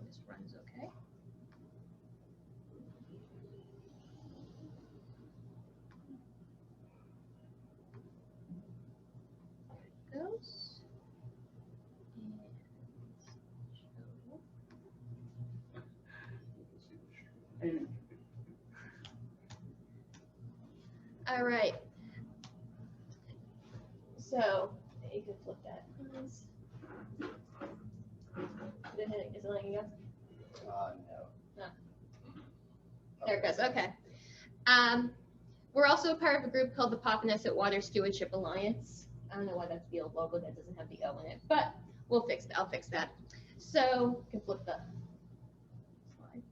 this runs okay. There it goes. All right. So you can flip that. Is it letting you go? No. There it goes. Okay. We're also part of a group called the Popponesset Water Stewardship Alliance. I don't know why that's the old logo that doesn't have the O in it, but we'll fix it. I'll fix that. So you can flip the slide.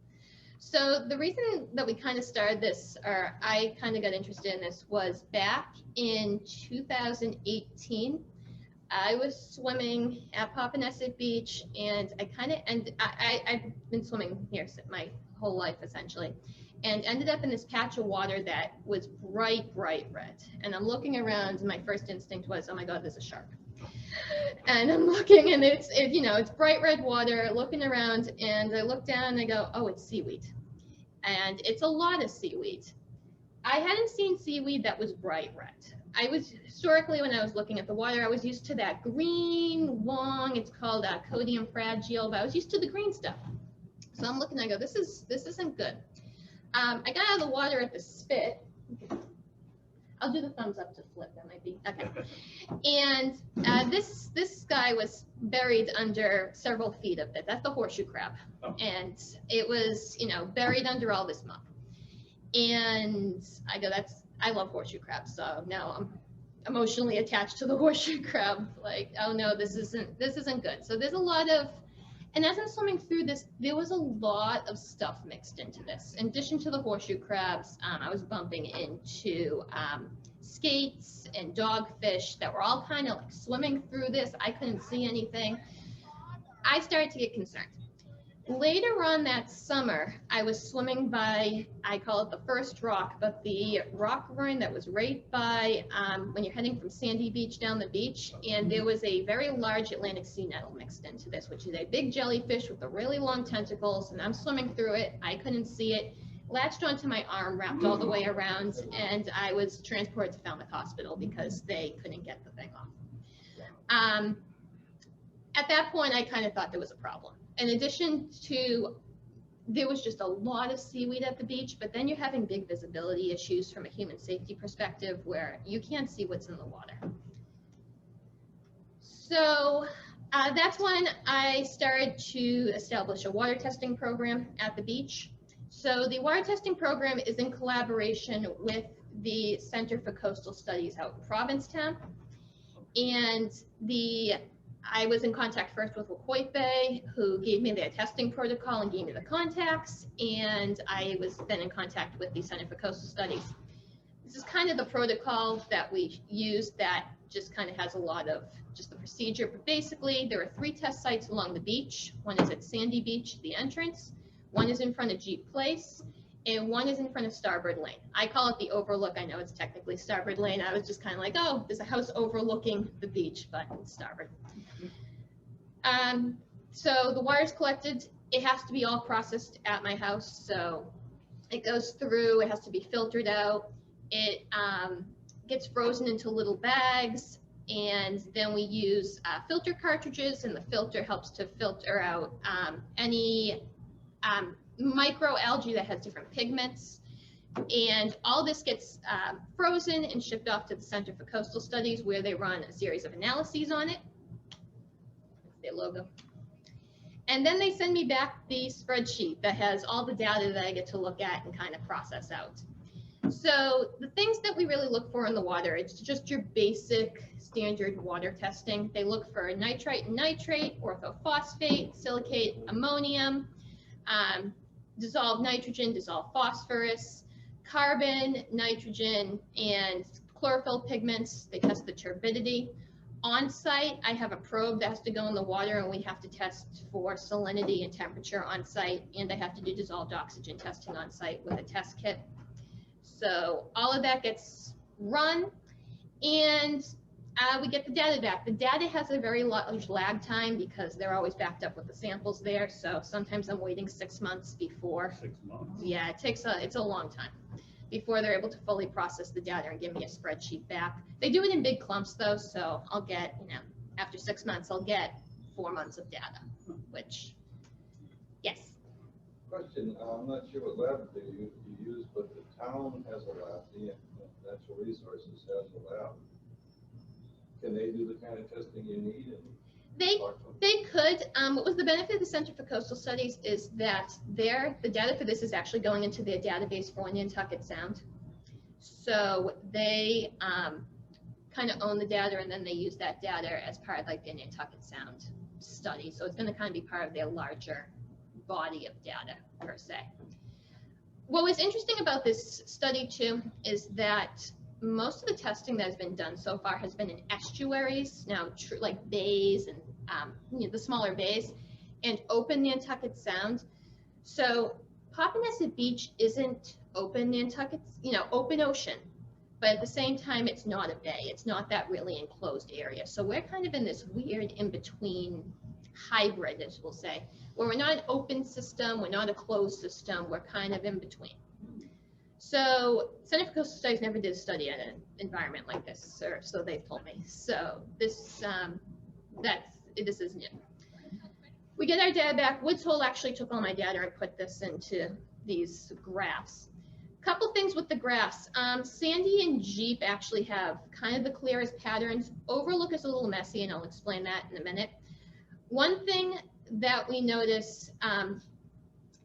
So the reason that we kind of started this, or I kind of got interested in this, was back in 2018. I was swimming at Popponesset Beach, and I've been swimming here my whole life essentially, and ended up in this patch of water that was bright red. And I'm looking around, and my first instinct was, oh my God, there's a shark. And I'm looking, and it's bright red water. Looking around, and I look down, and I go, oh, it's seaweed, and it's a lot of seaweed. I hadn't seen seaweed that was bright red. I was historically, when I was looking at the water, I was used to that green, long. It's called Codium fragile, but I was used to the green stuff. So I'm looking, I go, this isn't good. I got out of the water at the spit. I'll do the thumbs up to flip. That might be okay. And this guy was buried under several feet of it. That's the horseshoe crab, and it was buried under all this muck. And I go, I love horseshoe crabs, so now I'm emotionally attached to the horseshoe crab. Like, oh no, this isn't good. So there's a lot of, and as I'm swimming through this, there was a lot of stuff mixed into this. In addition to the horseshoe crabs, I was bumping into skates and dogfish that were all kind of like swimming through this. I couldn't see anything. I started to get concerned. Later on that summer, I was swimming by, I call it the first rock, but the rock ruin that was right by when you're heading from Sandy Beach down the beach, and there was a very large Atlantic sea nettle mixed into this, which is a big jellyfish with the really long tentacles, and I'm swimming through it. I couldn't see it, latched onto my arm, wrapped all the way around, and I was transported to Falmouth Hospital because they couldn't get the thing off. At that point, I kind of thought there was a problem. In addition to, there was just a lot of seaweed at the beach, but then you're having big visibility issues from a human safety perspective where you can't see what's in the water. So that's when I started to establish a water testing program at the beach. So the water testing program is in collaboration with the Center for Coastal Studies out in Provincetown. And I was in contact first with Wacoit, who gave me their testing protocol and gave me the contacts, and I was then in contact with the Center for Coastal Studies. This is kind of the protocol that we use that just kind of has a lot of just the procedure, but basically there are 3 test sites along the beach. One is at Sandy Beach, the entrance, one is in front of Jeep Place, and one is in front of Starboard Lane. I call it the overlook. I know it's technically Starboard Lane. I was just kind of like, oh, there's a house overlooking the beach, but it's Starboard. So the water's collected. It has to be all processed at my house. So it goes through, it has to be filtered out. It gets frozen into little bags, and then we use filter cartridges, and the filter helps to filter out any microalgae that has different pigments. And all this gets frozen and shipped off to the Center for Coastal Studies, where they run a series of analyses on it. That's their logo. And then they send me back the spreadsheet that has all the data that I get to look at and kind of process out. So the things that we really look for in the water, it's just your basic standard water testing. They look for nitrite and nitrate, orthophosphate, silicate, ammonium, dissolved nitrogen, dissolved phosphorus, carbon, nitrogen, and chlorophyll pigments. They test the turbidity. On site, I have a probe that has to go in the water, and we have to test for salinity and temperature on site, and I have to do dissolved oxygen testing on site with a test kit. So all of that gets run, and We get the data back. The data has a very large lag time because they're always backed up with the samples there. So sometimes I'm waiting 6 months before. 6 months? Yeah, it's a long time before they're able to fully process the data and give me a spreadsheet back. They do it in big clumps though, so I'll get, after 6 months, I'll get 4 months of data, which, yes. Question, I'm not sure what lab you use, but the town has a lab, the Natural Resources has a lab. Can they do the kind of testing you need? They could. What was the benefit of the Center for Coastal Studies is that the data for this is actually going into their database for Nantucket Sound. So they kind of own the data, and then they use that data as part of like their Nantucket Sound study. So it's going to kind of be part of their larger body of data per se. What was interesting about this study too is that most of the testing that has been done so far has been in estuaries, now like bays and the smaller bays, and open Nantucket Sound. So Popponesset Beach isn't open Nantucket, open ocean, but at the same time, it's not a bay. It's not that really enclosed area. So we're kind of in this weird in-between hybrid, as we'll say, where we're not an open system, we're not a closed system, we're kind of in between. So Center for Coastal Studies never did a study at an environment like this, or so they've told me. So this is new. We get our data back. Woods Hole actually took all my data and put this into these graphs. Couple things with the graphs. Sandy and Jeep actually have kind of the clearest patterns. Overlook is a little messy, and I'll explain that in a minute. One thing that we notice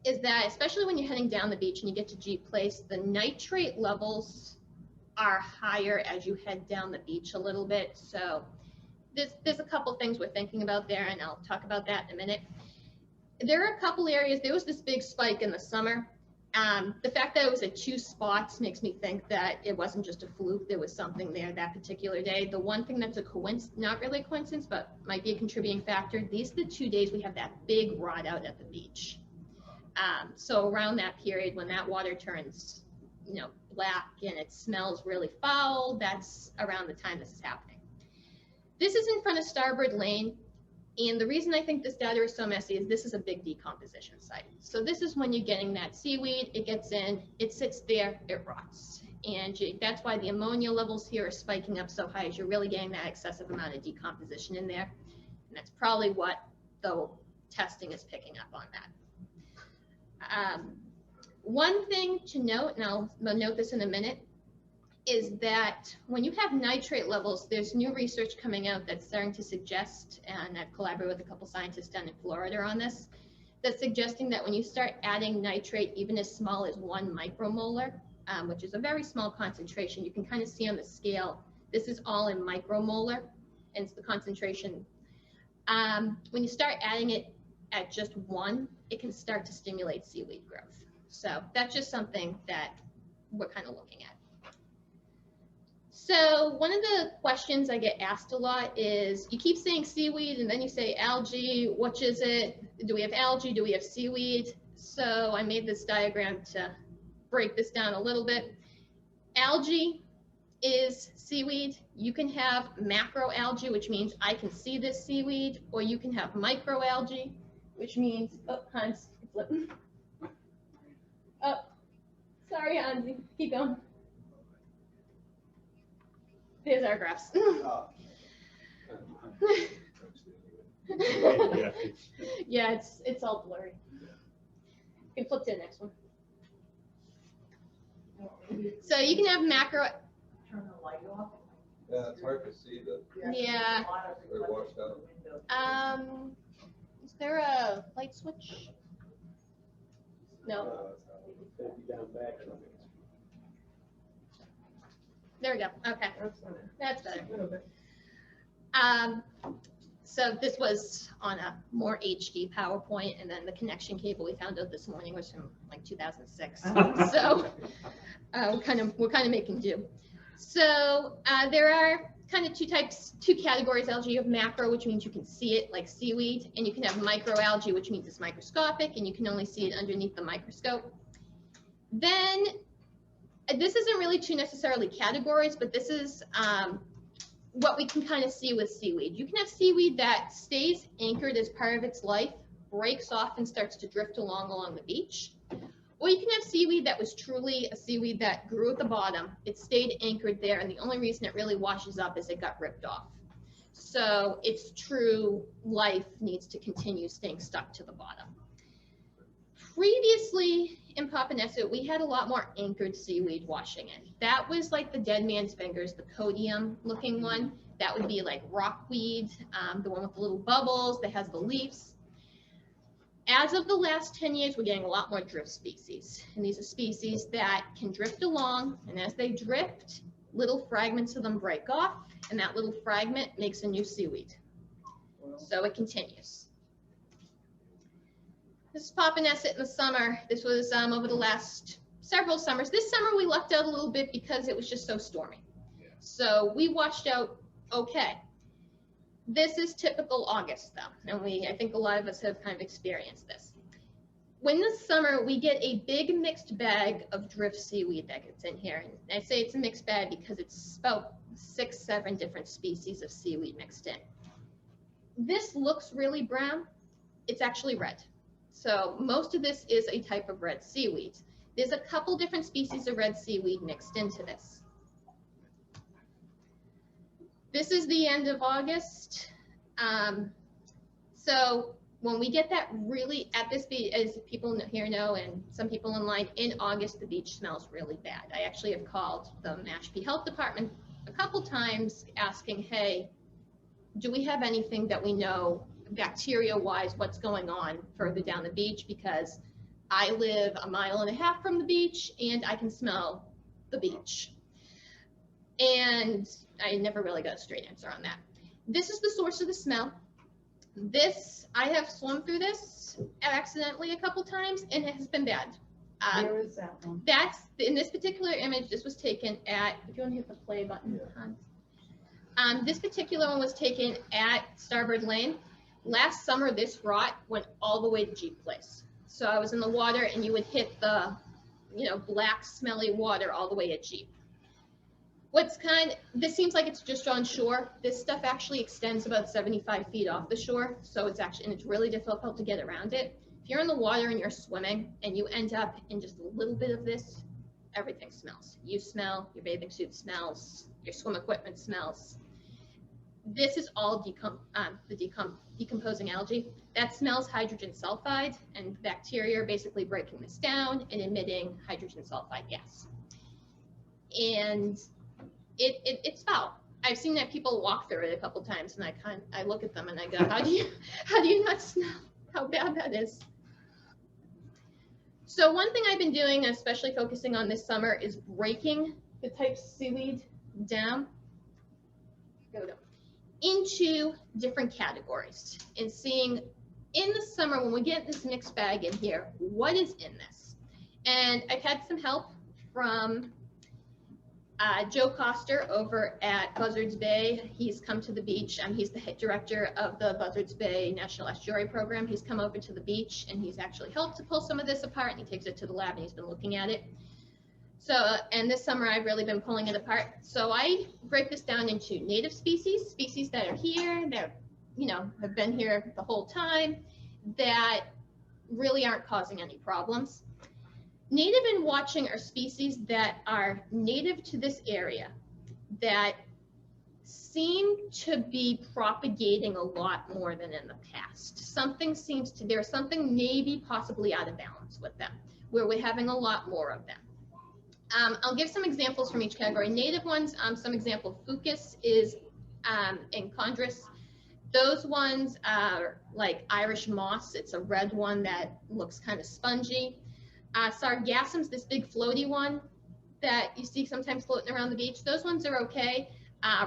is that, especially when you're heading down the beach and you get to Jeep Place, the nitrate levels are higher as you head down the beach a little bit. So there's a couple things we're thinking about there, and I'll talk about that in a minute. There are a couple areas. There was this big spike in the summer. The fact that it was at 2 spots makes me think that it wasn't just a fluke. There was something there that particular day. The one thing that's a coincidence, not really a coincidence, but might be a contributing factor, these are the 2 days we have that big rot out at the beach. So around that period when that water turns, black and it smells really foul, that's around the time this is happening. This is in front of Starboard Lane. And the reason I think this data is so messy is this is a big decomposition site. So this is when you're getting that seaweed, it gets in, it sits there, it rots. And that's why the ammonia levels here are spiking up so high, as you're really getting that excessive amount of decomposition in there. And that's probably what the testing is picking up on that. One thing to note, and I'll note this in a minute, is that when you have nitrate levels, there's new research coming out that's starting to suggest, and I've collaborated with a couple scientists down in Florida on this, that's suggesting that when you start adding nitrate, even as small as 1 micromolar, which is a very small concentration, you can kind of see on the scale, this is all in micromolar, and it's the concentration. When you start adding it at just 1, it can start to stimulate seaweed growth. So that's just something that we're kind of looking at. So one of the questions I get asked a lot is, you keep saying seaweed and then you say algae, which is it? Do we have algae? Do we have seaweed? So I made this diagram to break this down a little bit. Algae is seaweed. You can have macroalgae, which means I can see this seaweed, or you can have microalgae, which means, oh, Hans, flipping. Oh, sorry, Hansi, keep going. There's our graphs. Yeah, it's all blurry. You can flip to the next one. So you can have macro. Turn the light off. Yeah, it's hard to see the. Yeah. They're washed out. Is there a light switch? No. There we go. Okay, that's better. So this was on a more HD PowerPoint, and then the connection cable we found out this morning was from like 2006. So we're kind of making do. So there are kind of 2 categories of algae. You have macro, which means you can see it like seaweed, and you can have microalgae, which means it's microscopic, and you can only see it underneath the microscope. Then this isn't really 2 necessarily categories, but this is what we can kind of see with seaweed. You can have seaweed that stays anchored as part of its life, breaks off and starts to drift along the beach. Or you can have seaweed that was truly a seaweed that grew at the bottom. It stayed anchored there, and the only reason it really washes up is it got ripped off. So its true life needs to continue staying stuck to the bottom. Previously in Popponesset, we had a lot more anchored seaweed washing in. That was like the dead man's fingers, the codium looking one. That would be like rockweed, the one with the little bubbles that has the leaves. As of the last 10 years, we're getting a lot more drift species. And these are species that can drift along, and as they drift, little fragments of them break off, and that little fragment makes a new seaweed. So it continues. This is Popponesset in the summer. This was over the last several summers. This summer we lucked out a little bit because it was just so stormy. So we washed out okay. This is typical August though, and I think a lot of us have kind of experienced this. When this summer we get a big mixed bag of drift seaweed that gets in here, and I say it's a mixed bag because it's about 6, 7 different species of seaweed mixed in. This looks really brown. It's actually red. So most of this is a type of red seaweed. There's a couple different species of red seaweed mixed into this. This is the end of August. So when we get that really, at this beach, as people here know, and some people online, in August, the beach smells really bad. I actually have called the Mashpee Health Department a couple times asking, hey, do we have anything that we know bacteria-wise what's going on further down the beach, because I live 1.5 miles from the beach and I can smell the beach. And I never really got a straight answer on that. This is the source of the smell. This, I have swum through this accidentally a couple times and it has been bad. Where is that one? That's, in this particular image, this was taken at, if you want to hit the play button, Hans. This particular one was taken at Starboard Lane. Last summer, this rot went all the way to Jeep Place. So I was in the water and you would hit the, black smelly water all the way at Jeep. This seems like it's just on shore. This stuff actually extends about 75 feet off the shore. So it's really difficult to get around it. If you're in the water and you're swimming and you end up in just a little bit of this, everything smells. You smell, your bathing suit smells, your swim equipment smells. This is all decomposing algae. That smells hydrogen sulfide, and bacteria are basically breaking this down and emitting hydrogen sulfide gas. And it's foul. I've seen that people walk through it a couple times, and I look at them and I go, how do you not smell how bad that is? So one thing I've been doing, especially focusing on this summer, is breaking the types of seaweed down into different categories and seeing in the summer when we get this mixed bag in here, what is in this? And I've had some help from Joe Coster over at Buzzards Bay. He's come to the beach. He's the head director of the Buzzards Bay National Estuary Program. He's come over to the beach and he's actually helped to pull some of this apart, and he takes it to the lab and he's been looking at it. So, and this summer I've really been pulling it apart. So I break this down into native species that are here, that, have been here the whole time, that really aren't causing any problems. Native and watching are species that are native to this area that seem to be propagating a lot more than in the past. There's something maybe possibly out of balance with them, where we're having a lot more of them. I'll give some examples from each category. Native ones, some example, Fucus is and Chondrus. Those ones are like Irish moss. It's a red one that looks kind of spongy. Sargassum's this big floaty one that you see sometimes floating around the beach. Those ones are okay.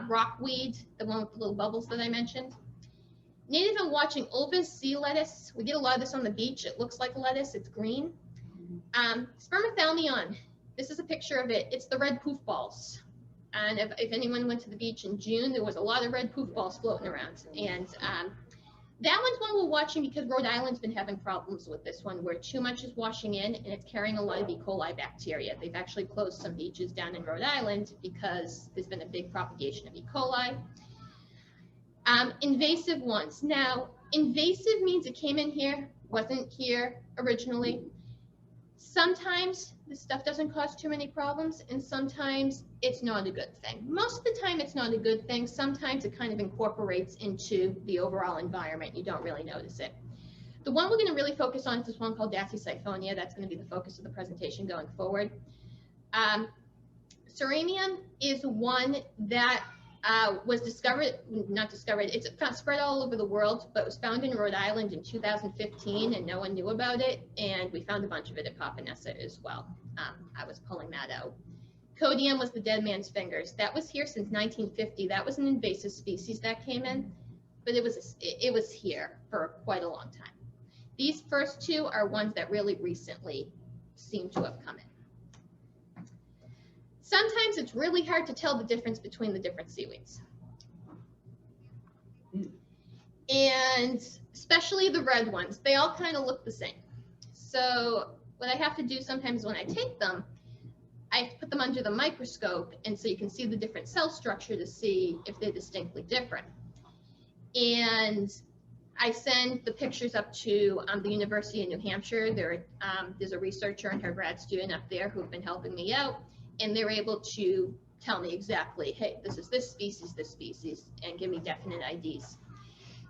Rockweed, the one with the little bubbles that I mentioned. Native and watching Ulva's sea lettuce. We get a lot of this on the beach. It looks like lettuce. It's green. Spermathalmion. This is a picture of it. It's the red poof balls. And if anyone went to the beach in June, there was a lot of red poof balls floating around. And That one's one we're watching because Rhode Island's been having problems with this one where too much is washing in and it's carrying a lot of E. coli bacteria. They've actually closed some beaches down in Rhode Island because there's been a big propagation of E. coli. Invasive ones. Now, invasive means it came in here, wasn't here originally. Sometimes this stuff doesn't cause too many problems, and sometimes it's not a good thing. Most of the time it's not a good thing. Sometimes it kind of incorporates into the overall environment. You don't really notice it. The one we're going to really focus on is this one called Dasyphonia. That's going to be the focus of the presentation going forward. Serenium is one that was it's spread all over the world, but was found in Rhode Island in 2015 and no one knew about it. And we found a bunch of it at Popponesset as well. I was pulling that out. Codium was the dead man's fingers. That was here since 1950. That was an invasive species that came in, but it was here for quite a long time. These first two are ones that really recently seem to have come in. Sometimes it's really hard to tell the difference between the different seaweeds. And especially the red ones, they all kind of look the same. So what I have to do sometimes when I take them, I have to put them under the microscope, and so you can see the different cell structure to see if they're distinctly different. And I send the pictures up to the University of New Hampshire. There's a researcher and her grad student up there who've been helping me out. And they're able to tell me exactly, hey, this is this species, and give me definite IDs.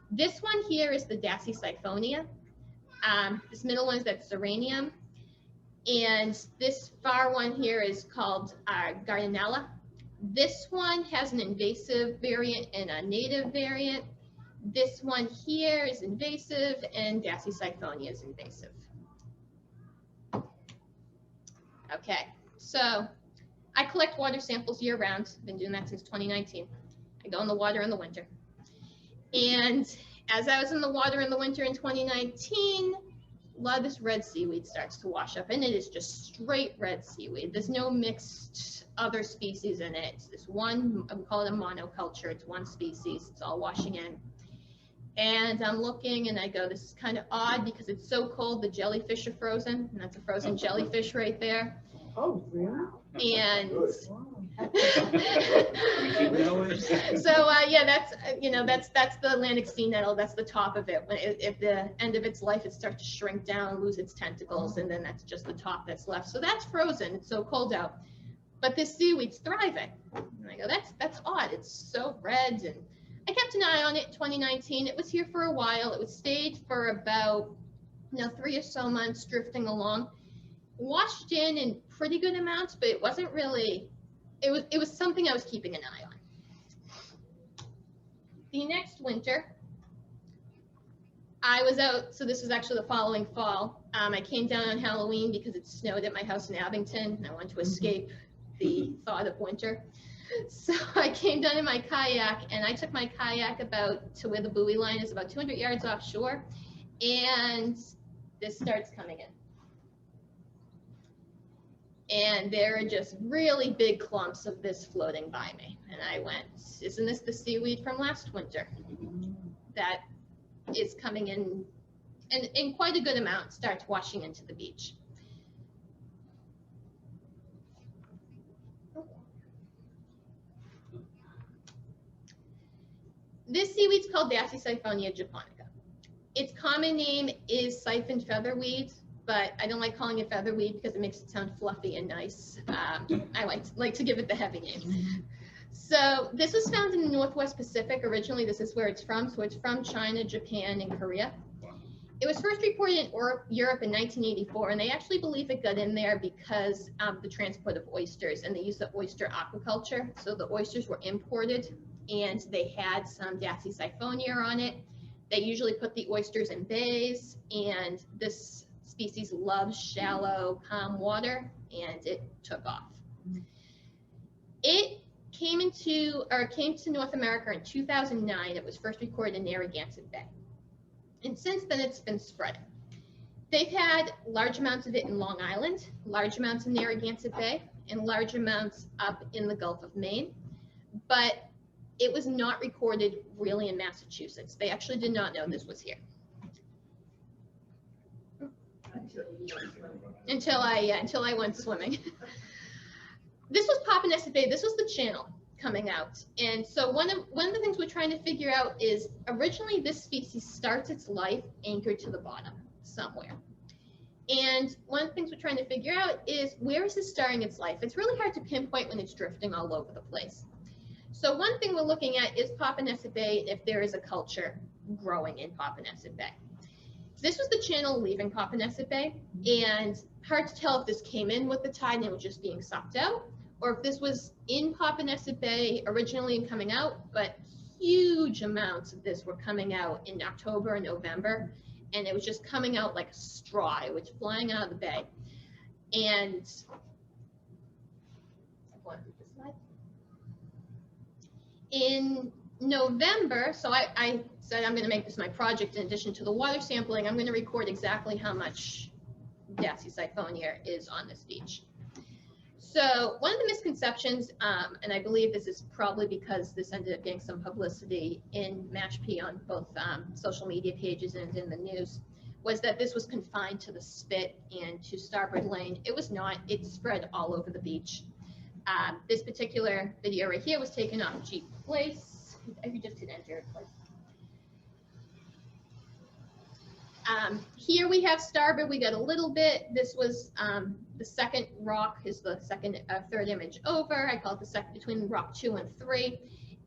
This one here is the Dasyphonia. This middle one is that Serenium. And this far one here is called Gardnerella. This one has an invasive variant and a native variant. This one here is invasive, and Dasyphonia is invasive. Okay, so I collect water samples year round. I've been doing that since 2019. I go in the water in the winter. And as I was in the water in the winter in 2019, a lot of this red seaweed starts to wash up, and it is just straight red seaweed. There's no mixed other species in it. It's this one, we call it a monoculture. It's one species. It's all washing in. And I'm looking and I go, this is kind of odd because it's so cold, the jellyfish are frozen, and that's a frozen jellyfish right there. Oh, really? And Wow. so yeah, that's the Atlantic sea nettle. That's the top of it. When at the end of its life, it starts to shrink down, lose its tentacles, and then that's just the top that's left. So that's frozen. It's so cold out, but this seaweed's thriving. And I go, that's odd. It's so red. And I kept an eye on it in 2019. It was here for a while. It was stayed for about 3 or so months, drifting along. Washed in pretty good amounts, but it wasn't really, it was something I was keeping an eye on. The next winter, I was out, so this was actually the following fall. I came down on Halloween because it snowed at my house in Abington, and I wanted to escape the thought of winter. So I came down in my kayak, and I took my kayak about to where the buoy line is, about 200 yards offshore, and this starts coming in. And there are just really big clumps of this floating by me. And I went, isn't this the seaweed from last winter? That is coming in, and in quite a good amount, starts washing into the beach. This seaweed's called Dasyphonia japonica. Its common name is siphoned featherweed, but I don't like calling it featherweed because it makes it sound fluffy and nice. I like to give it the heavy name. So this was found in the Northwest Pacific. Originally, this is where it's from. So it's from China, Japan, and Korea. It was first reported in Europe in 1984, and they actually believe it got in there because of the transport of oysters, and they used the oyster aquaculture. So the oysters were imported, and they had some Dasyphonia on it. They usually put the oysters in bays, and this species loves shallow, calm water, and it took off. It came to North America in 2009. It was first recorded in Narragansett Bay. And since then, it's been spreading. They've had large amounts of it in Long Island, large amounts in Narragansett Bay, and large amounts up in the Gulf of Maine. But it was not recorded really in Massachusetts. They actually did not know this was here. Until I went swimming. This was Popponesset Bay. This was the channel coming out. And so one of the things we're trying to figure out is originally this species starts its life anchored to the bottom somewhere. And one of the things we're trying to figure out is where is it starting its life? It's really hard to pinpoint when it's drifting all over the place. So one thing we're looking at is Popponesset Bay, if there is a culture growing in Popponesset Bay. This was the channel leaving Popponesset Bay, and hard to tell if this came in with the tide and it was just being sucked out, or if this was in Popponesset Bay originally and coming out, but huge amounts of this were coming out in October and November, and it was just coming out like a straw. It was flying out of the bay. And in November, so I said I'm going to make this my project in addition to the water sampling. I'm going to record exactly how much Dasypsyphonia is on this beach. So one of the misconceptions, and I believe this is probably because this ended up getting some publicity in Mashpee on both social media pages and in the news, was that this was confined to the spit and to Starboard Lane. It was not. It spread all over the beach. This particular video right here was taken off Jeep Place. I could just hit enter place. Here we have Starboard. We got a little bit. This was the second rock is the third image over. I call it the second between rock 2 and 3.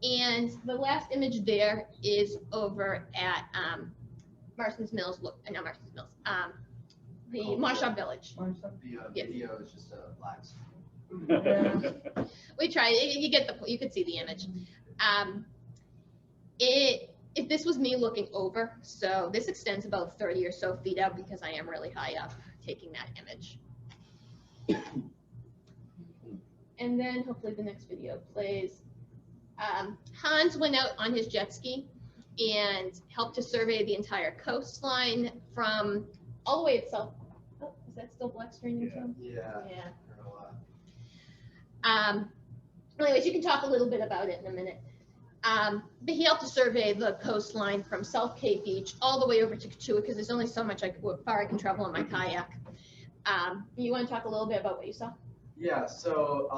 And the last image there is over at Marston's Mills. Look, not Marston's Mills. The Marshall Village. The video is just a black screen. We tried. You could see the image. If this was me looking over, so this extends about 30 or so feet out because I am really high up taking that image. And then hopefully the next video plays. Hans went out on his jet ski and helped to survey the entire coastline from all the way itself. Oh, is that still black screen? Yeah. Anyways, you can talk a little bit about it in a minute. But he helped to survey the coastline from South Cape Beach all the way over to Katuah because there's only so much far I can travel on my kayak. You want to talk a little bit about what you saw? Yeah, so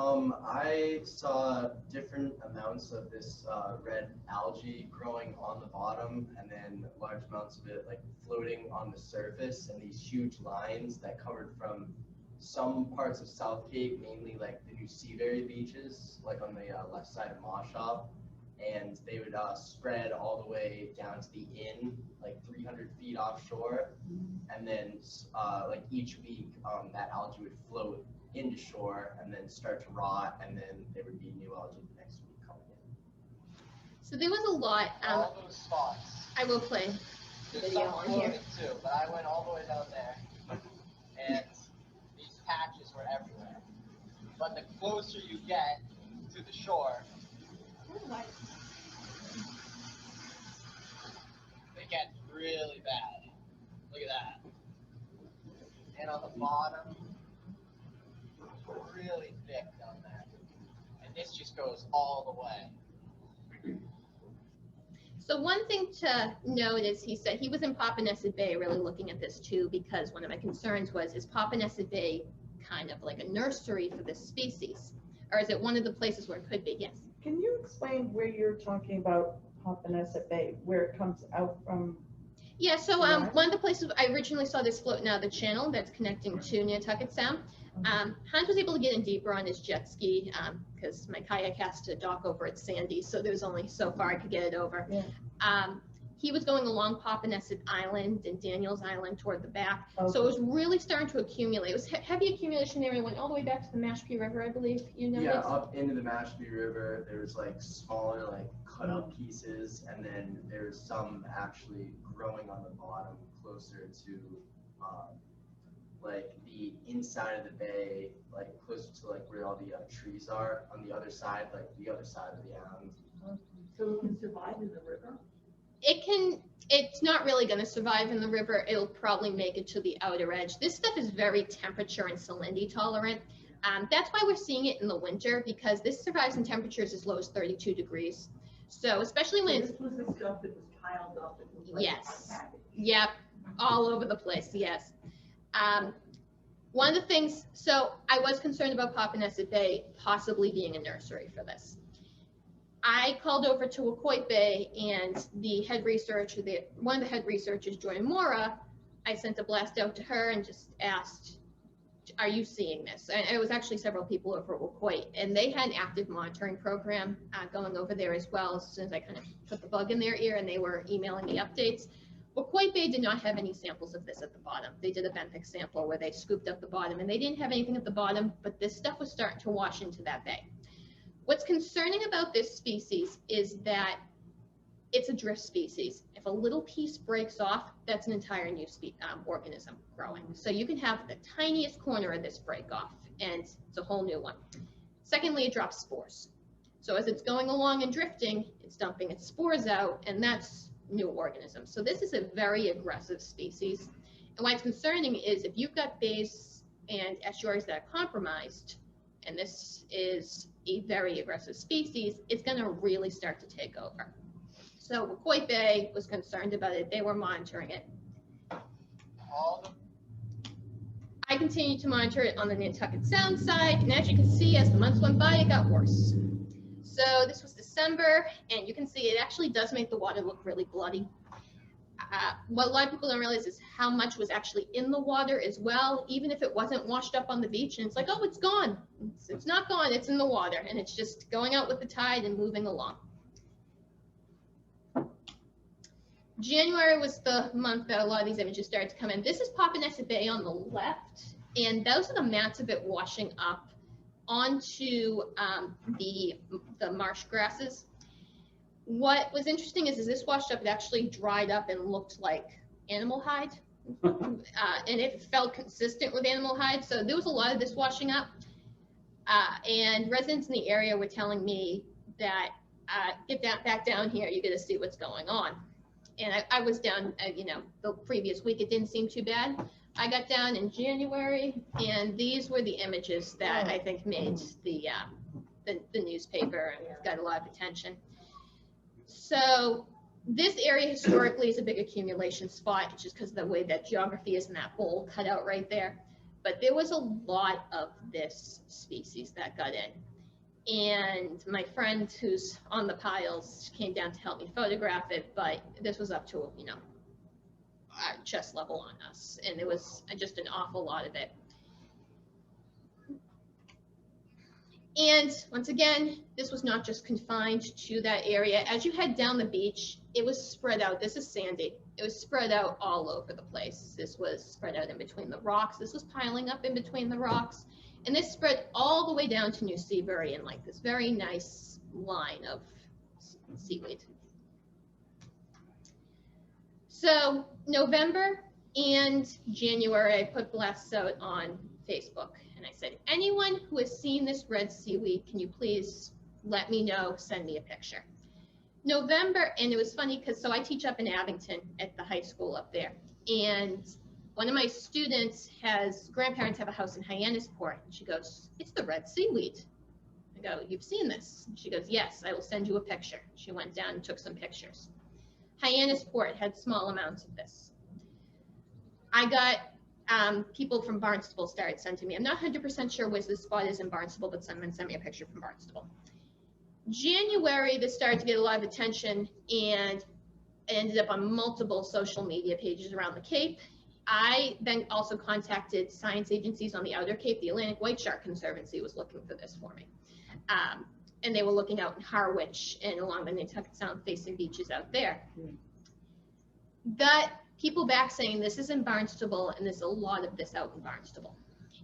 I saw different amounts of this red algae growing on the bottom and then large amounts of it like floating on the surface, and these huge lines that covered from some parts of South Cape, mainly like the New Seabury beaches, like on the left side of Moshaw, and they would spread all the way down to the inn, like 300 feet offshore, and then like each week that algae would float into shore and then start to rot, and then there would be new algae the next week coming in. So there was a lot. All those spots. I will play There's video some on here. floating too, but I went all the way down there, and these patches were everywhere. But the closer you get to the shore, they get really bad. Look at that. And on the bottom, really thick down there. And this just goes all the way. So one thing to note is he said he was in Popponesset Bay really looking at this too, because one of my concerns was, is Popponesset Bay kind of like a nursery for this species? Or is it one of the places where it could be? Yes. Can you explain where you're talking about Popponesset Bay, where it comes out from? Yeah, so one of the places I originally saw this floating out of the channel that's connecting to Nantucket Sound, Hans was able to get in deeper on his jet ski because my kayak has to dock over at Sandy, so there's only so far I could get it over. Yeah. He was going along Popponesset Island and Daniels Island toward the back, Okay. so it was really starting to accumulate. It was heavy accumulation area, went all the way back to the Mashpee River, I believe. You know. Yeah, up into the Mashpee River, there's like smaller, like cut up pieces, and then there's some actually growing on the bottom closer to like the inside of the bay, like closer to like where all the trees are on the other side, like the other side of the island. So it can survive in the river? It's not really going to survive in the river. It'll probably make it to the outer edge. This stuff is very temperature and salinity tolerant. That's why we're seeing it in the winter, because this survives in temperatures as low as 32 degrees. So especially when it's, This was the stuff that was piled up. It was like Yes. package. yep, all over the place, yes. One of the things, so I was concerned about Popponesset Bay possibly being a nursery for this. I called over to Wacoit Bay, and the head researcher, one of the head researchers, Joy Mora, I sent a blast out to her and just asked, are you seeing this? And it was actually several people over at Wacoit, and they had an active monitoring program going over there as well, as soon as I kind of put the bug in their ear, and they were emailing me updates. Wacoit Bay did not have any samples of this at the bottom. They did a benthic sample where they scooped up the bottom, and they didn't have anything at the bottom, but this stuff was starting to wash into that bay. What's concerning about this species is that it's a drift species. If a little piece breaks off, that's an entire new organism growing. So you can have the tiniest corner of this break off, and it's a whole new one. Secondly, it drops spores. So as it's going along and drifting, it's dumping its spores out, and that's new organisms. So this is a very aggressive species. And why it's concerning is if you've got bays and estuaries that are compromised, and this is a very aggressive species, it's going to really start to take over. So Wacoit Bay was concerned about it. They were monitoring it. I continued to monitor it on the Nantucket Sound side, and as you can see, as the months went by, it got worse. So this was December, and you can see it actually does make the water look really bloody. What a lot of people don't realize is how much was actually in the water as well, even if it wasn't washed up on the beach, and it's like, oh, it's gone. It's not gone, it's in the water, and it's just going out with the tide and moving along. January was the month that a lot of these images started to come in. This is Popponesset Bay on the left, and those are the mats of it washing up onto the marsh grasses. What was interesting is as this washed up, it actually dried up and looked like animal hide, and it felt consistent with animal hide. So there was a lot of this washing up, and residents in the area were telling me that get back down here, you get to see what's going on. And I was down, the previous week, it didn't seem too bad. I got down in January, and these were the images that I think made the newspaper and got a lot of attention. So this area historically is a big accumulation spot, just because of the way that geography is in that bowl cut out right there. But there was a lot of this species that got in. And my friend who's on the piles came down to help me photograph it, but this was up to, chest level on us. And there was just an awful lot of it. And once again, this was not just confined to that area. As you head down the beach, it was spread out. This is sandy. It was spread out all over the place. This was spread out in between the rocks. This was piling up in between the rocks. And this spread all the way down to New Seabury in like this very nice line of seaweed. So November and January, I put blasts out on Facebook. And I said, anyone who has seen this red seaweed, can you please let me know, send me a picture. November, and it was funny because, so I teach up in Abington at the high school up there. And one of my students grandparents have a house in Hyannisport. And she goes, it's the red seaweed. I go, you've seen this? And she goes, yes, I will send you a picture. She went down and took some pictures. Hyannisport had small amounts of this. I got people from Barnstable started sending me. I'm not 100% sure where this spot is in Barnstable, but someone sent me a picture from Barnstable. January, this started to get a lot of attention, and it ended up on multiple social media pages around the Cape. I then also contacted science agencies on the outer Cape. The Atlantic White Shark Conservancy was looking for this for me. And they were looking out in Harwich and along the Nantucket Sound facing beaches out there. Got people back saying this is in Barnstable, and there's a lot of this out in Barnstable.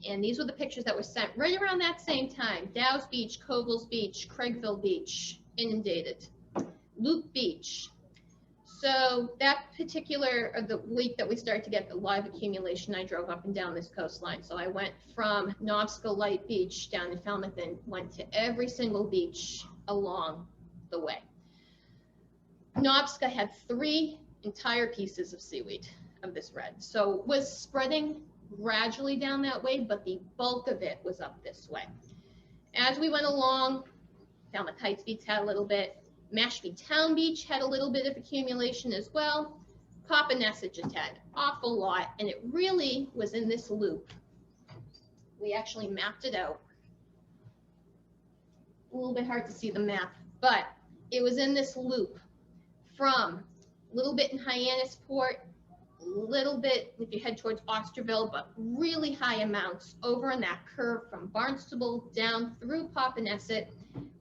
And these were the pictures that were sent right around that same time. Dow's Beach, Coville's Beach, Craigville Beach, inundated. Loop Beach. So that the week that we started to get the live accumulation, I drove up and down this coastline. So I went from Nobska Light Beach down to Falmouth and went to every single beach along the way. Nobska had 3 entire pieces of seaweed of this red. So it was spreading gradually down that way, but the bulk of it was up this way. As we went along, Falmouth Heights Beach had a little bit, Mashpee Town Beach had a little bit of accumulation as well. Popponesset just had an awful lot, and it really was in this loop. We actually mapped it out. A little bit hard to see the map, but it was in this loop from a little bit in Hyannisport, a little bit if you head towards Osterville, but really high amounts over on that curve from Barnstable down through Popponesset,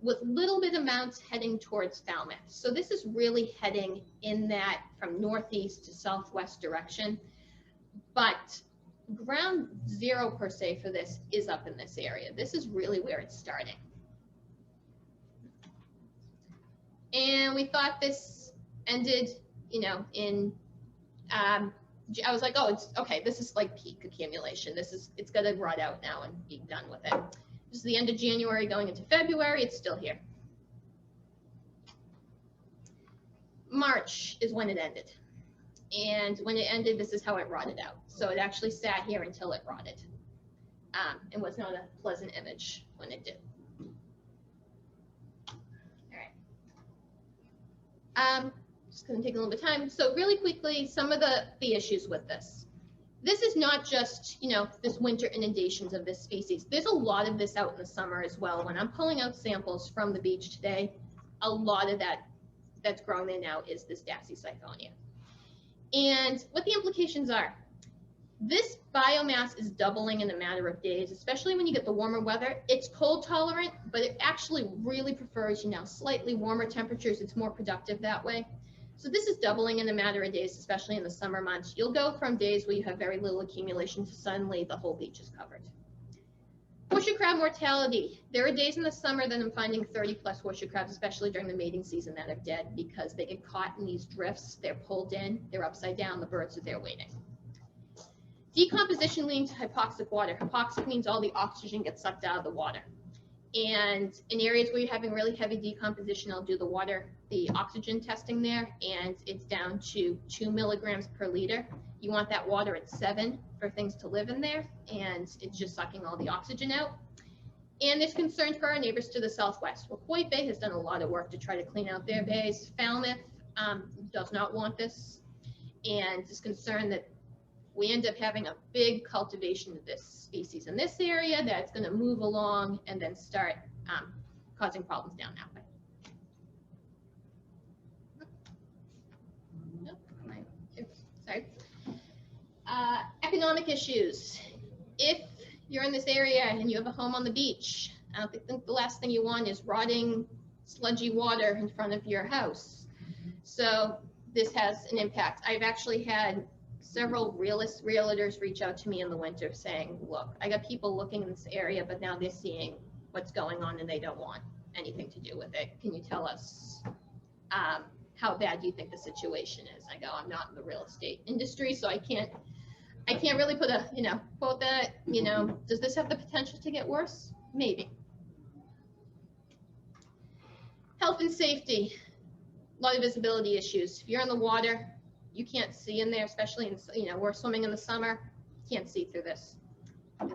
with little bit amounts heading towards Falmouth. So this is really heading in that from northeast to southwest direction. But ground zero per se for this is up in this area. This is really where it's starting. And we thought this ended, you know, in, I was like, oh, it's okay. This is like peak accumulation. It's got to rot out now and be done with it. This is the end of January going into February. It's still here. March is when it ended. And when it ended, this is how it rotted out. So it actually sat here until it rotted. And was not a pleasant image when it did. All right. Just going to take a little bit of time. So really quickly, some of the issues with this. This is not just, you know, this winter inundations of this species. There's a lot of this out in the summer as well. When I'm pulling out samples from the beach today, a lot of that that's growing there now is this Dasysiphonium. And what the implications are, this biomass is doubling in a matter of days, especially when you get the warmer weather. It's cold tolerant, but it actually really prefers, you know, slightly warmer temperatures. It's more productive that way. So this is doubling in a matter of days, especially in the summer months. You'll go from days where you have very little accumulation to suddenly the whole beach is covered. Horseshoe crab mortality. There are days in the summer that I'm finding 30+ horseshoe crabs, especially during the mating season, that are dead because they get caught in these drifts. They're pulled in, they're upside down, the birds are there waiting. Decomposition leading to hypoxic water. Hypoxic means all the oxygen gets sucked out of the water. And in areas where you're having really heavy decomposition, I'll do the oxygen testing there, and it's down to 2 milligrams per liter. You want that water at 7 for things to live in there, and it's just sucking all the oxygen out. And there's concern for our neighbors to the southwest. Well, Hoyt Bay has done a lot of work to try to clean out their bays. Falmouth does not want this, and is concerned that we end up having a big cultivation of this species in this area that's going to move along and then start causing problems down that way. Sorry. Economic issues. If you're in this area and you have a home on the beach, I don't think the last thing you want is rotting, sludgy water in front of your house. So this has an impact. I've actually had several realtors reach out to me in the winter saying, look, I got people looking in this area, but now they're seeing what's going on and they don't want anything to do with it. Can you tell us how bad do you think the situation is? I go, I'm not in the real estate industry, so I can't really put a, quote that, does this have the potential to get worse? Maybe. Health and safety, a lot of visibility issues. If you're in the water, you can't see in there, especially in, we're swimming in the summer, can't see through this.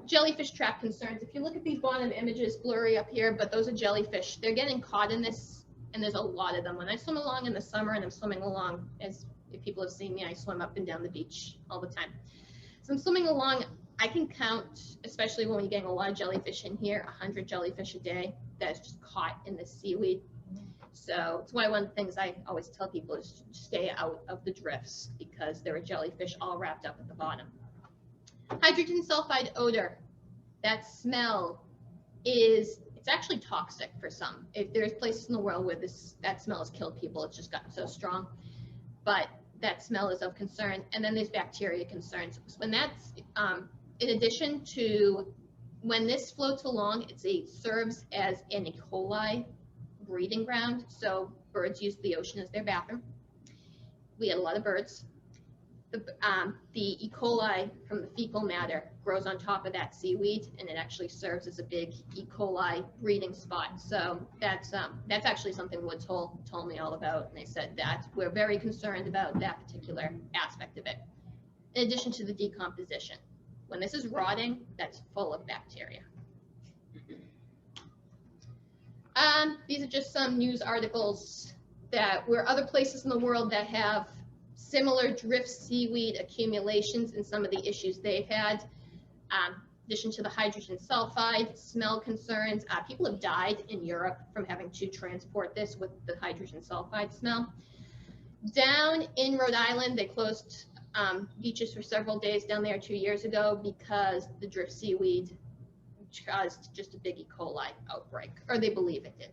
Jellyfish trap concerns. If you look at these bottom images, blurry up here, but those are jellyfish. They're getting caught in this, and there's a lot of them. When I swim along in the summer, and I'm swimming along, as if people have seen me, I swim up and down the beach all the time. So I'm swimming along, I can count, especially when you're getting a lot of jellyfish in here, 100 jellyfish a day that's just caught in the seaweed. So it's why one of the things I always tell people is stay out of the drifts, because there are jellyfish all wrapped up at the bottom. Hydrogen sulfide odor, that smell it's actually toxic for some. If there's places in the world where that smell has killed people, it's just gotten so strong. But that smell is of concern. And then there's bacteria concerns. When that's, in addition to when this floats along, it serves as an E. coli breeding ground. So birds use the ocean as their bathroom. We had a lot of birds. The E. coli from the fecal matter grows on top of that seaweed, and it actually serves as a big E. coli breeding spot. So that's actually something Woods Hole told me all about, and they said that we're very concerned about that particular aspect of it. In addition to the decomposition, when this is rotting, that's full of bacteria. These are just some news articles that we're other places in the world that have similar drift seaweed accumulations and some of the issues they've had. In addition to the hydrogen sulfide, smell concerns, people have died in Europe from having to transport this with the hydrogen sulfide smell. Down in Rhode Island, they closed beaches for several days down there 2 years ago because the drift seaweed caused just a big E. coli outbreak, or they believe it did.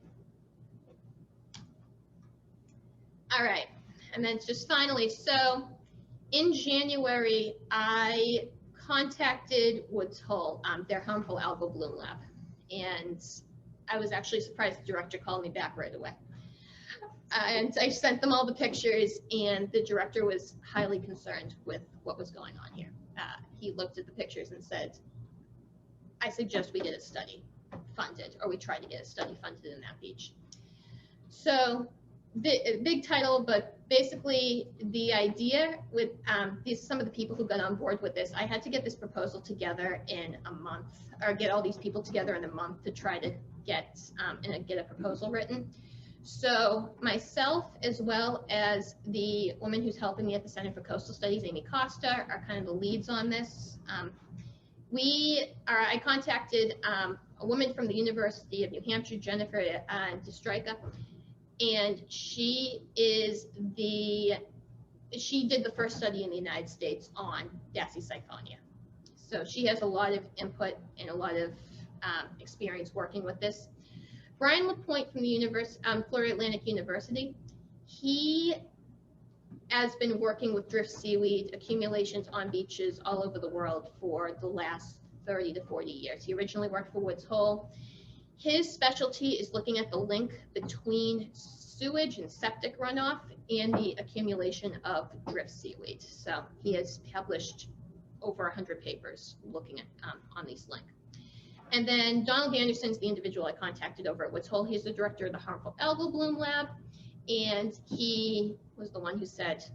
All right, and then just finally, so in January, I contacted Woods Hole, their harmful algal bloom lab, and I was actually surprised the director called me back right away. And I sent them all the pictures, and the director was highly concerned with what was going on here. He looked at the pictures and said, I suggest we get a study funded, or we try to get a study funded in that beach. So big title, but basically the idea with some of the people who got on board with this, I had to get this proposal together in a month, or get all these people together in a month to try to get a proposal written. So myself, as well as the woman who's helping me at the Center for Coastal Studies, Amy Costa, are kind of the leads on this. I contacted a woman from the University of New Hampshire, Jennifer Distrika, and she did the first study in the United States on Dasyphonia. So she has a lot of input and a lot of experience working with this. Brian LaPointe from the Florida Atlantic University, he has been working with drift seaweed accumulations on beaches all over the world for the last 30 to 40 years. He originally worked for Woods Hole. His specialty is looking at the link between sewage and septic runoff and the accumulation of drift seaweed. So he has published over 100 papers looking at on these links. And then Donald Anderson is the individual I contacted over at Woods Hole. He's the director of the harmful algal bloom lab, and he was the one who said,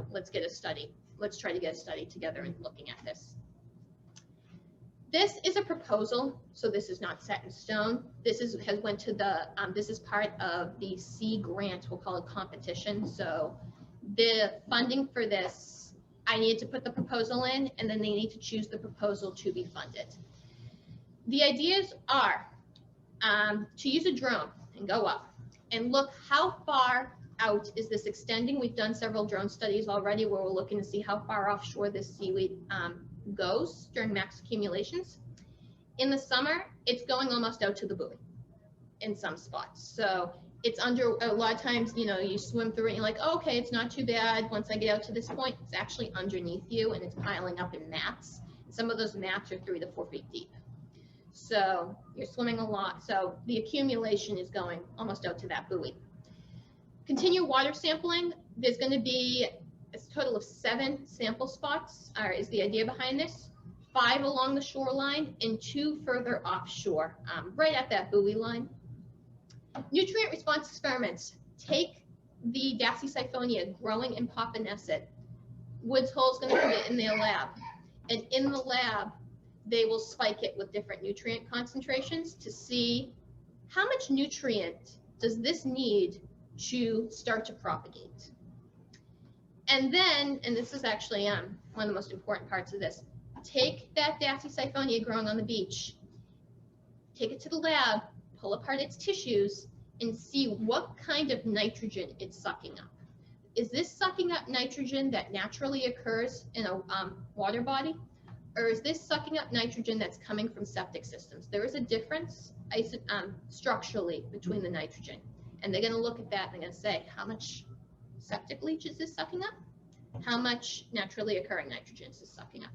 let's get a study. Let's try to get a study together and looking at this. This is a proposal, so this is not set in stone. This is this is part of the C grant, we'll call it competition. So the funding for this, I needed to put the proposal in, and then they need to choose the proposal to be funded. The ideas are to use a drone and go up and look how far out is this extending. We've done several drone studies already where we're looking to see how far offshore this seaweed goes during max accumulations. In the summer, it's going almost out to the buoy in some spots. So it's under, a lot of times, you know, you swim through it and you're like, oh, okay, it's not too bad. Once I get out to this point, it's actually underneath you and it's piling up in mats. Some of those mats are 3 to 4 feet deep. So you're swimming a lot. So the accumulation is going almost out to that buoy. Continue water sampling. There's going to be a total of 7 sample spots, is the idea behind this. 5 along the shoreline and 2 further offshore, right at that buoy line. Nutrient response experiments. Take the Dasyphonia growing in Popponesset. Woods Hole's going to put it in their lab. And in the lab, they will spike it with different nutrient concentrations to see how much nutrient does this need to start to propagate. And then, and this is actually one of the most important parts of this, take that Dasyphonia growing on the beach, take it to the lab, pull apart its tissues, and see what kind of nitrogen it's sucking up. Is this sucking up nitrogen that naturally occurs in a water body? Or is this sucking up nitrogen that's coming from septic systems? There is a difference structurally between the nitrogen. And they're going to look at that and they're going to say, how much septic leach is this sucking up? How much naturally occurring nitrogen is this sucking up?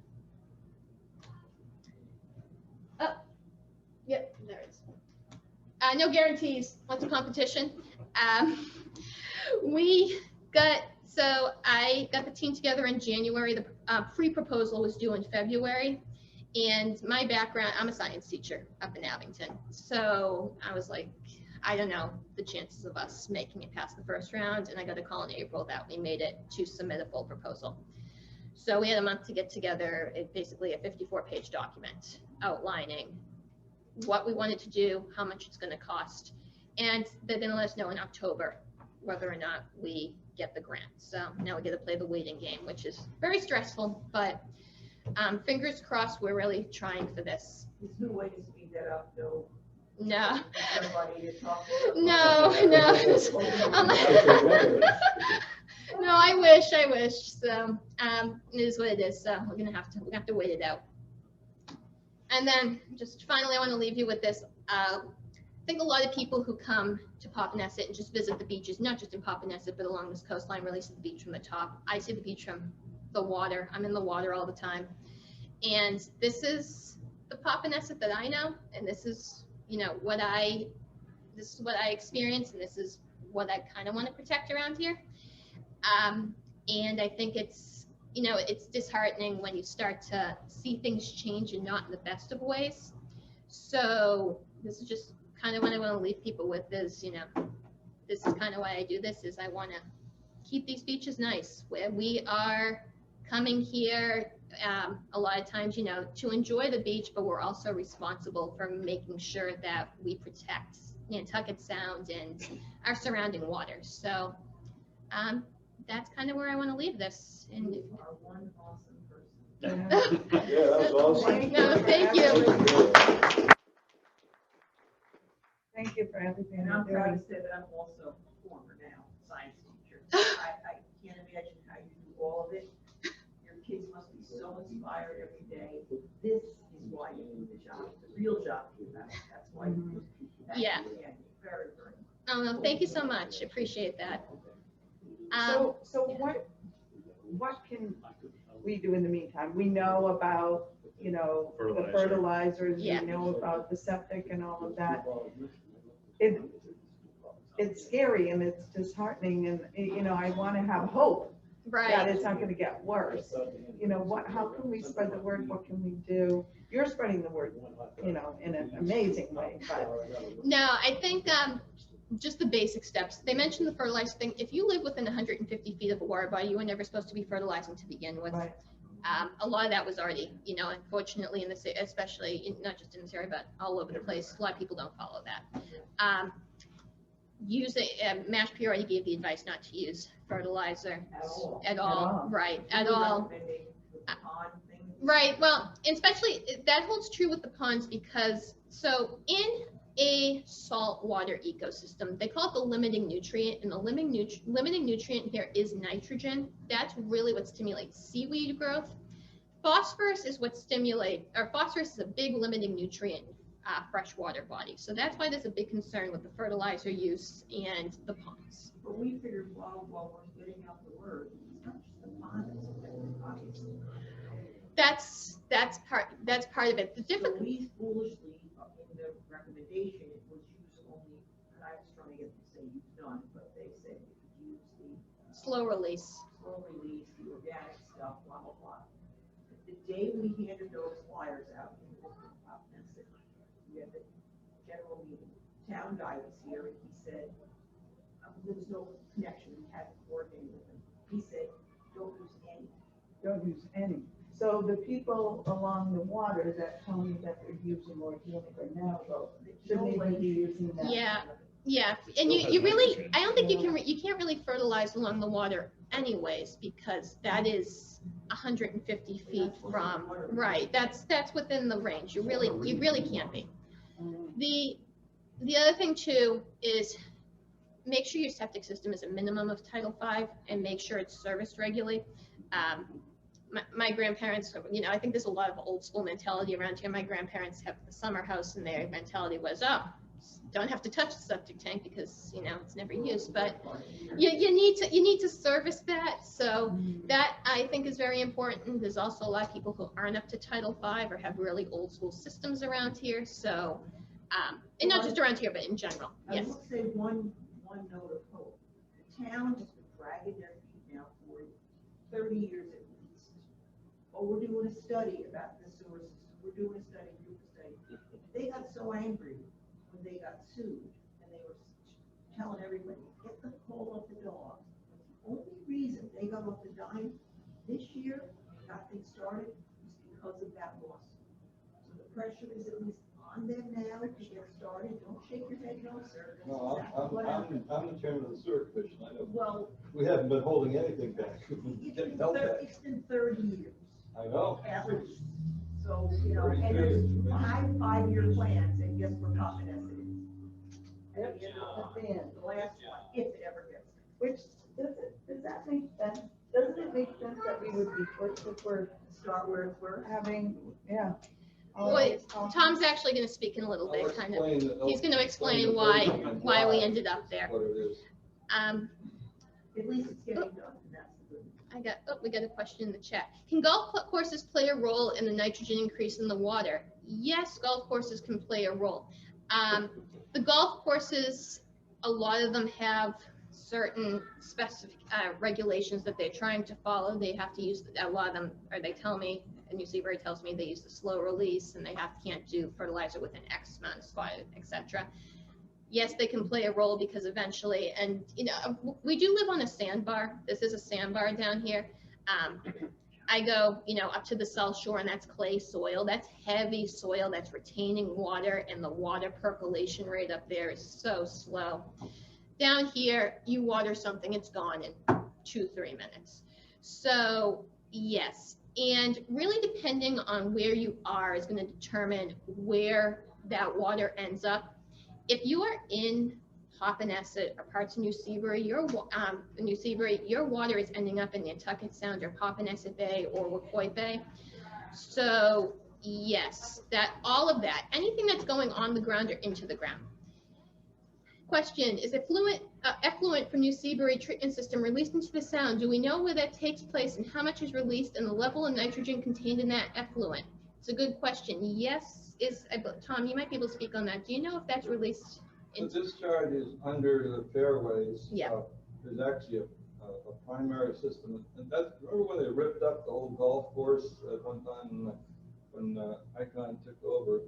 Oh, yep, there it is. No guarantees. Lots of competition. So I got the team together in January. The pre-proposal was due in February. And my background, I'm a science teacher up in Abington. So I was like, I don't know the chances of us making it past the first round. And I got a call in April that we made it to submit a full proposal. So we had a month to get together, basically a 54-page document outlining what we wanted to do, how much it's going to cost. And they're going to let us know in October whether or not we get the grant. So now we get to play the waiting game, which is very stressful, but fingers crossed, we're really trying for this. There's no way to speed that up, though. No. Somebody to talk to. No. No, I wish. So, it is what it is. So we're gonna have to wait it out. And then just finally, I want to leave you with this. I think a lot of people who come to Popponesset and just visit the beaches, not just in Popponesset, but along this coastline, really see the beach from the top. I see the beach from the water. I'm in the water all the time. And this is the Popponesset that I know, and this is, what I experience, and this is what I kind of want to protect around here. And I think it's disheartening when you start to see things change and not in the best of ways. So this is just kind of what I want to leave people with is, this is kind of why I do this, is I want to keep these beaches nice, where we are coming here a lot of times, to enjoy the beach, but we're also responsible for making sure that we protect Nantucket Sound and our surrounding waters. So that's kind of where I want to leave this. And You are one awesome person. Yeah, that was awesome. No, thank you. Thank you for everything. And I'm you're proud doing. to say that I'm also a former now science teacher. I can't imagine how you do all of it. Your kids must be so inspired every day. This is why you do the job, the real job. That's why you do it. Thank Yeah. you again, very, very much. Oh, no, thank you so much. Appreciate that. So what can we do in the meantime? We know about, the fertilizers, we Yeah. know about the septic and all of that. It's scary and it's disheartening and, I want to have hope that Right. it's not going to get worse. How can we spread the word? What can we do? You're spreading the word, in an amazing way, but. No, I think just the basic steps. They mentioned the fertilizer thing. If you live within 150 feet of a water body, you were never supposed to be fertilizing to begin with. Right. A lot of that was already, unfortunately in this, especially not just in this area, but all over the place. A lot of people don't follow that. Mashpee already gave the advice not to use fertilizer at all. Right, at all. Recommending the pond thing. Right, well, especially that holds true with the ponds because, so in a saltwater ecosystem, they call it the limiting nutrient, and the limiting nutrient here is nitrogen. That's really what stimulates seaweed growth. Phosphorus is what phosphorus is a big limiting nutrient in freshwater bodies. So that's why there's a big concern with the fertilizer use and the ponds. But we figured while we're getting out the word, it's not just the pond that's affected, obviously. That's part of it. The So different, we foolishly, in the recommendation, it was use only, and I was trying to get them to say use none, but they said you could use the slow release. slow release, the organic stuff, blah, blah, blah. The day we handed those flyers out in the Popponesset, we had the general meeting, town guy was here and he said, there was no connection, we hadn't coordinated with him. He said, don't use any. Don't use any. So the people along the water that tell me that they're using organic or natural, shouldn't even be using that. Yeah, and you really, I don't think you can't really fertilize along the water anyways, because that is 150 feet from, right, that's within the range. You really can't be. The other thing too is make sure your septic system is a minimum of Title V and make sure it's serviced regularly. My grandparents, I think there's a lot of old school mentality around here. My grandparents have the summer house and their mentality was, don't have to touch the septic tank because, it's never used, but you need to service that. So that I think is very important. There's also a lot of people who aren't up to Title V or have really old school systems around here. So, and not just around here, but in general. I Yes. will say one note of hope. The town has been dragging their feet now for 30 years at least. Oh, we're doing a study about the sewer system. We're doing a study. They got so angry when they got sued and they were telling everybody, get the coal off the dog. The only reason they got off the dime this year and got things started was because of that lawsuit. So the pressure is at least on them now to get started? Don't shake your head, no, sir. That's No, exactly what happened. I'm the chairman of the sewer commission, I know. Well, We haven't been holding anything back. We've been getting help back. it's been 30 years, I know. at least. So, you know, and 32 there's years. 5 5-year plans, and guess where Popponesset is? Yep, The at the end. last one, if it ever gets there. Which, does that make sense? Doesn't it make sense that we would be first if we're Start where it's worth. having, yeah. Wait, Tom's actually going to speak in a little bit, kind of. He's going to explain the why phrasing and we ended up there. What it is. At least it's getting done, and that's the good. We got a question in the chat. Can golf courses play a role in the nitrogen increase in the water? Yes, golf courses can play a role. The golf courses, a lot of them have certain specific regulations that they're trying to follow. They have to use a lot of them, or they tell me, and New Seabury tells me they use the slow release, and they can't do fertilizer within X amount of spot, etc. Yes, they can play a role because eventually, and you know, we do live on a sandbar. This is a sandbar down here. I go, you know, up to the South Shore, and that's clay soil. That's heavy soil that's retaining water, and the water percolation rate up there is so slow. Down here, you water something, it's gone in 2-3 minutes. So yes, and really depending on where you are is going to determine where that water ends up. If you are in Popponesset or parts of New Seabury, your water is ending up in Nantucket Sound or Popponesset Bay or Wacoit Bay. So yes, all of that, anything that's going on the ground or into the ground. Question, is effluent from New Seabury treatment system released into the Sound? Do we know where that takes place and how much is released and the level of nitrogen contained in that effluent? It's a good question. Yes, Tom, you might be able to speak on that. Do you know if that's released? The discharge is under the fairways. Yeah. There's actually a primary system, and that's, remember when they ripped up the old golf course at one time when Icon took over?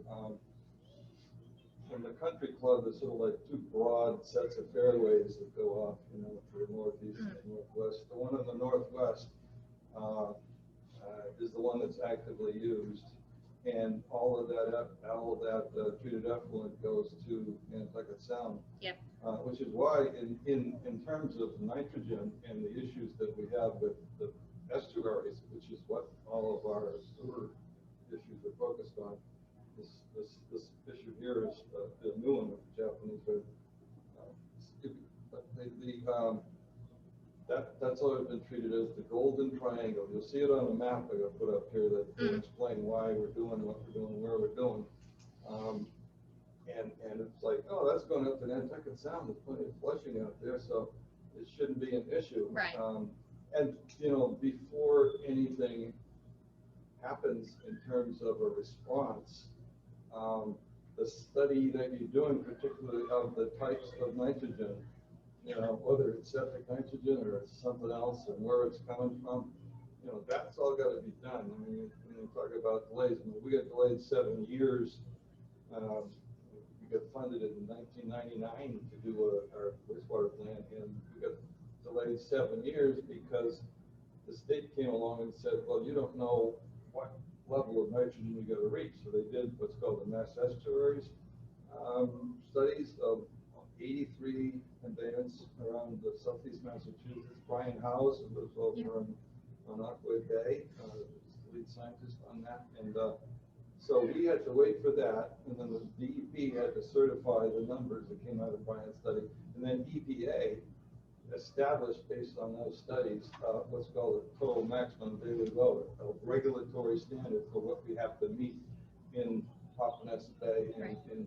In the country club, there's sort of like two broad sets of fairways that go off, you know, to the northeast and northwest. The one in the northwest is the one that's actively used, and all of that treated effluent goes to Nantucket Sound. Yep. Which is why, in terms of nitrogen and the issues that we have with the estuaries, which is what all of our sewer issues are focused on. This issue here is the new one with the Japanese, but that's always been treated as the golden triangle. You'll see it on the map I got put up here that will explain why we're doing what we're doing, where we're doing. And it's like, oh, that's going up to Nantucket Sound. There's plenty of flushing out there, so it shouldn't be an issue. Right. And you know, before anything happens in terms of a response, the study that you're doing, particularly of the types of nitrogen, you know, whether it's septic nitrogen or it's something else and where it's coming from, you know, that's all got to be done. I mean, when you talk about delays, I mean, we got delayed 7 years. We got funded in 1999 to do our wastewater plant, and we got delayed 7 years because the state came along and said, well, you don't know what level of nitrogen you got to reach. So they did what's called the mass estuaries studies of 83 conveyance around the southeast Massachusetts. Brian Howes was over on Aquay Bay, the lead scientist on that. And so we had to wait for that, and then the DEP had to certify the numbers that came out of Brian's study, and then EPA established based on those studies what's called a total maximum daily load, a regulatory standard for what we have to meet in Popponesset Bay and in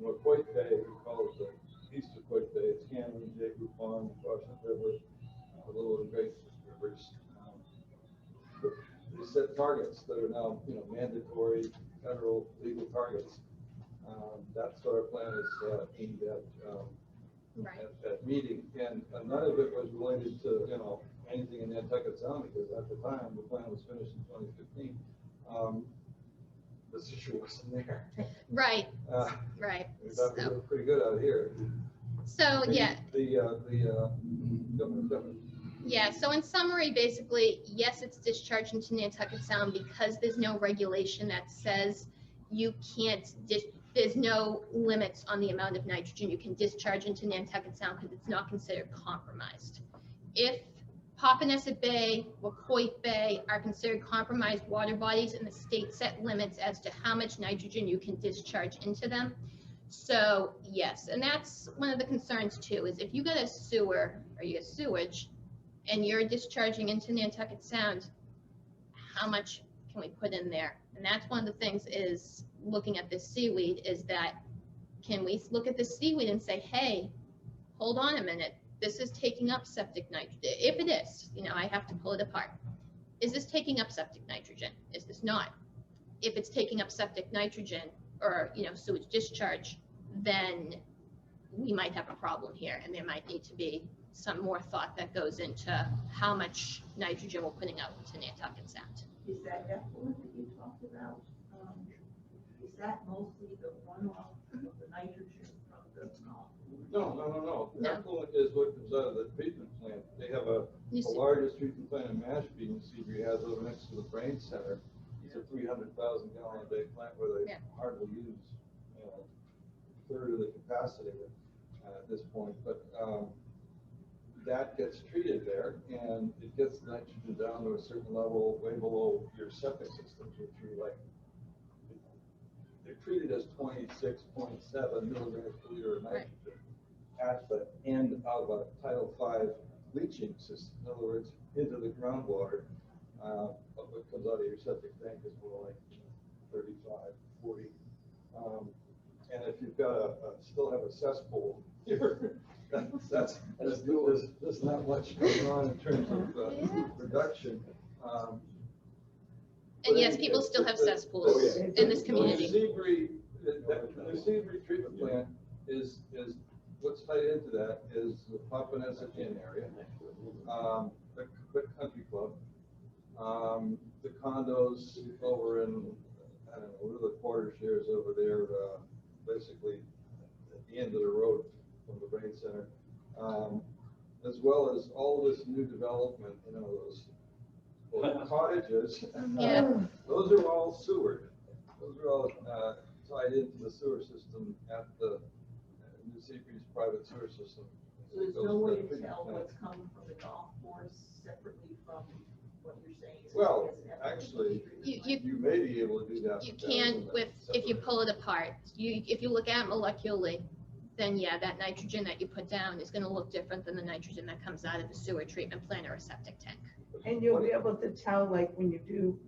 Wacoit Bay. We call it the East Wacoit Bay. It's Cannon, Jacob Pond, Washington River, the Little and Great Rivers. They set targets that are now, you know, mandatory federal legal targets. That's what our plan is aimed at. At meeting, and none of it was related to, you know, anything in Nantucket Sound, because at the time the plan was finished in 2015. This issue wasn't there. Right. Right. We thought we were pretty good out here. So yeah. Yeah. So in summary, basically, yes, it's discharged into Nantucket Sound because there's no regulation that says you can't there's no limits on the amount of nitrogen you can discharge into Nantucket Sound because it's not considered compromised. If Popponesset Bay or Coit Bay are considered compromised water bodies, and the state set limits as to how much nitrogen you can discharge into them. So yes, and that's one of the concerns too, is if you get a sewer or you get sewage and you're discharging into Nantucket Sound, how much can we put in there? And that's one of the things is looking at this seaweed, is that can we look at this seaweed and say, hey, hold on a minute, this is taking up septic nitrogen. If it is, you know, I have to pull it apart. Is this taking up septic nitrogen? Is this not? If it's taking up septic nitrogen or, you know, sewage discharge, then we might have a problem here, and there might need to be some more thought that goes into how much nitrogen we're putting out into Nantucket Sound. Is that effluent that you talked about? Is that mostly the runoff of the nitrogen from the No. Effluent is what comes out of the treatment plant. They have the largest treatment plant in Mashpee, and Seabury has over next to the brain center. It's a 300,000 gallon a day plant where they hardly use, you know, a third of the capacity at this point. But that gets treated there, and it gets the nitrogen down to a certain level, way below your septic systems, which are like, they're treated as 26.7 milligrams per liter of nitrogen at the end of a Title V leaching system. In other words, into the groundwater. But what comes out of your septic tank is more like 35, 40. And if you've got still have a cesspool here, there's not much going on in terms of reduction. And yes, people still have cesspools in this community. The Seabury treatment plant is what's tied into that is the Popponesset Inn area, the country club, the condos over in, I don't know, what are the quarter shares over there, basically at the end of the road from the brain center, as well as all this new development, you know, those cottages. Those are all sewered. Those are all tied into the sewer system at the New Seabury's private sewer system. So there's no way to tell what's coming from the golf course separately from what you're saying? Well, actually, you may be able to do that. You can if you pull it apart. If you look at it molecularly, then yeah, that nitrogen that you put down is going to look different than the nitrogen that comes out of a sewer treatment plant or a septic tank. And you'll be able to tell, like, when you do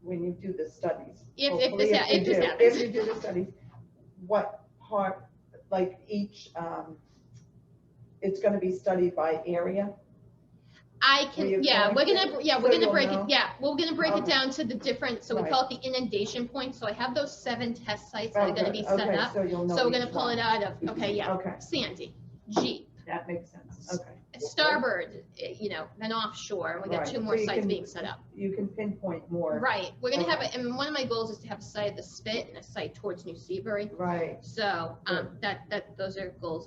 the studies. If you do the studies, what part, like each, it's gonna be studied by area? We're gonna break it down to the different, so we call it the inundation points. So I have those 7 test sites that are gonna be set up. So you'll know. So we're gonna pull it out of, Sandy, Jeep. That makes sense, okay. Starboard, you know, then offshore, and we got 2 more sites being set up. You can pinpoint more. Right, we're gonna have and one of my goals is to have a site at the Spit and a site towards New Seabury. Right. So, those are goals as